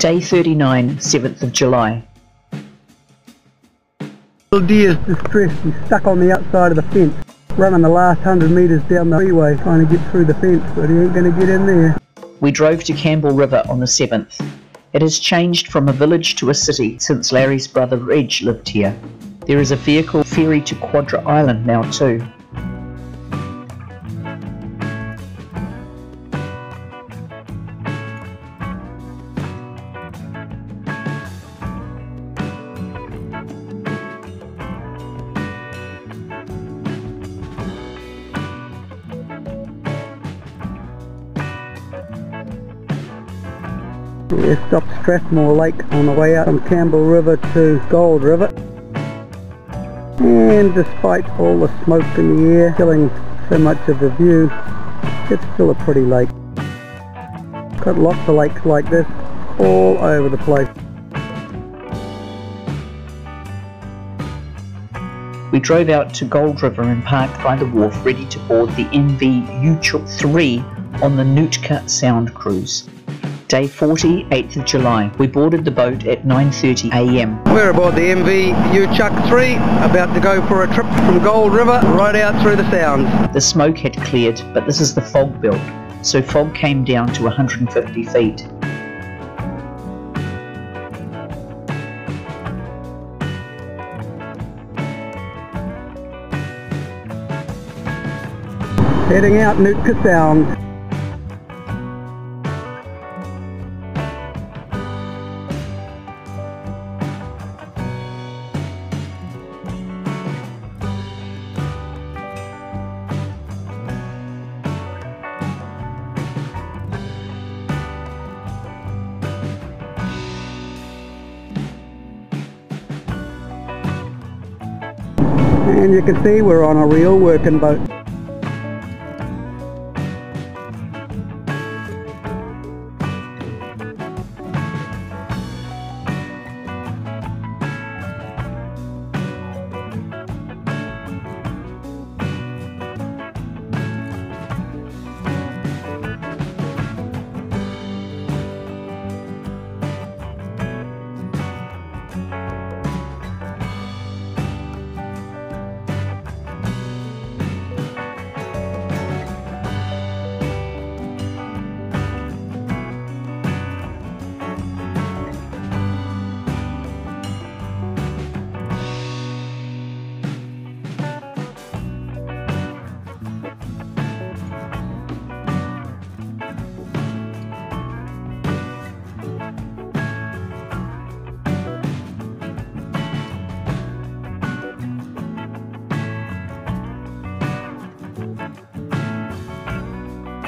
Day 39, 7th of July. Little deer's distressed. He's stuck on the outside of the fence, running the last 100 metres down the freeway, trying to get through the fence, but he ain't going to get in there. We drove to Campbell River on the 7th. It has changed from a village to a city since Larry's brother Reg lived here. There is a vehicle ferry to Quadra Island now too. We stopped Strathmore Lake on the way out from Campbell River to Gold River, and despite all the smoke in the air killing so much of the view, it's still a pretty lake. Got lots of lakes like this all over the place. We drove out to Gold River and parked by the wharf ready to board the MV Uchuk 3 on the Nootka Sound cruise. Day 40, 8th of July. We boarded the boat at 9:30 a.m. We're aboard the MV Uchuk 3, about to go for a trip from Gold River right out through the Sounds. The smoke had cleared, but this is the fog belt, so fog came down to 150 feet. Heading out Nootka Sound. And you can see we're on a real working boat.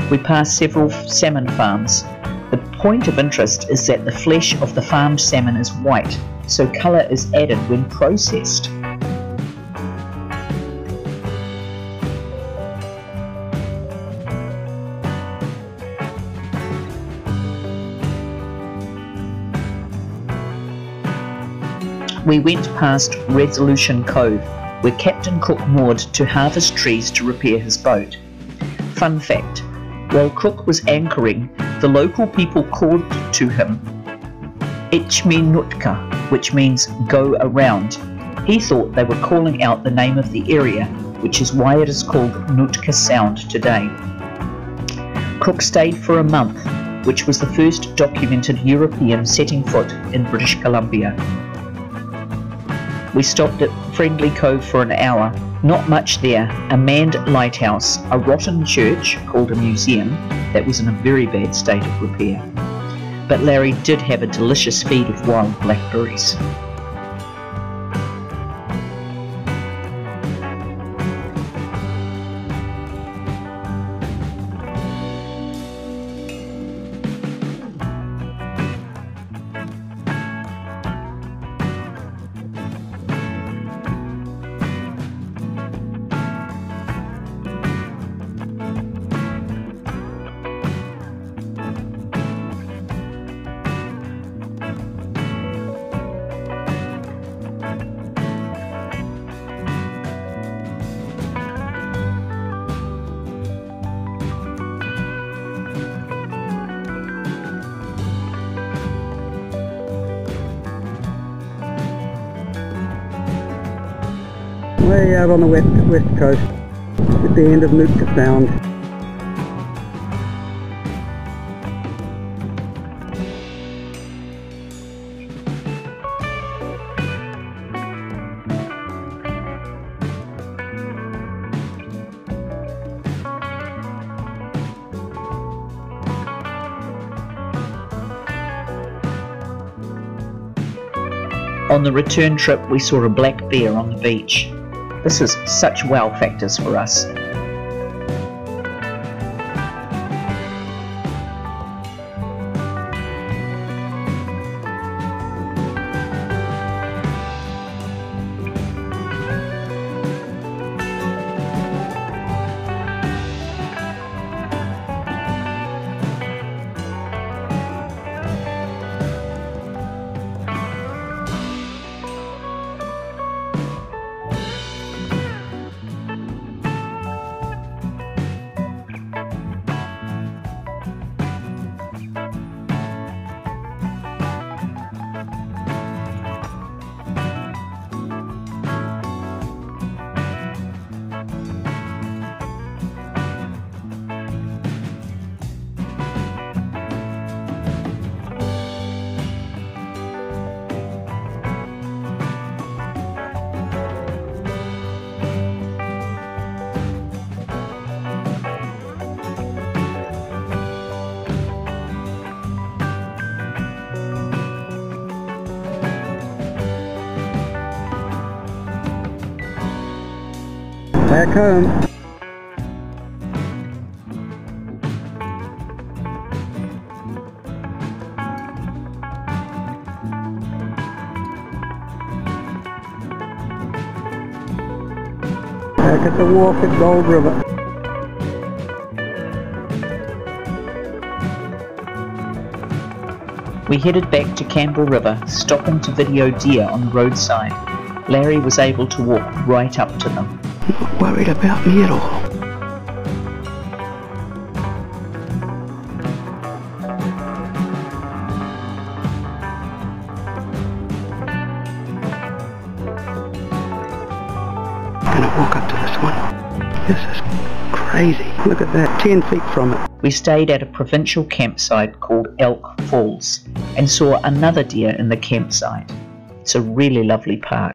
We passed several salmon farms. The point of interest is that the flesh of the farmed salmon is white, so colour is added when processed. We went past Resolution Cove, where Captain Cook moored to harvest trees to repair his boat. Fun fact, while Cook was anchoring, the local people called to him Ichmi Nootka, which means go around. He thought they were calling out the name of the area, which is why it is called Nootka Sound today. Cook stayed for a month, which was the first documented European setting foot in British Columbia. We stopped at Friendly Cove for an hour. Not much there, a manned lighthouse, a rotten church called a museum that was in a very bad state of repair. But Larry did have a delicious feed of wild blackberries. Way out on the west coast, at the end of Nootka Sound. On the return trip, we saw a black bear on the beach. This is such wow factors for us. Back home. Back at the wharf at Gold River. We headed back to Campbell River, stopping to video deer on the roadside. Larry was able to walk right up to them. Not worried about me at all. I'm gonna walk up to this one. This is crazy. Look at that, 10 feet from it. We stayed at a provincial campsite called Elk Falls and saw another deer in the campsite. It's a really lovely park.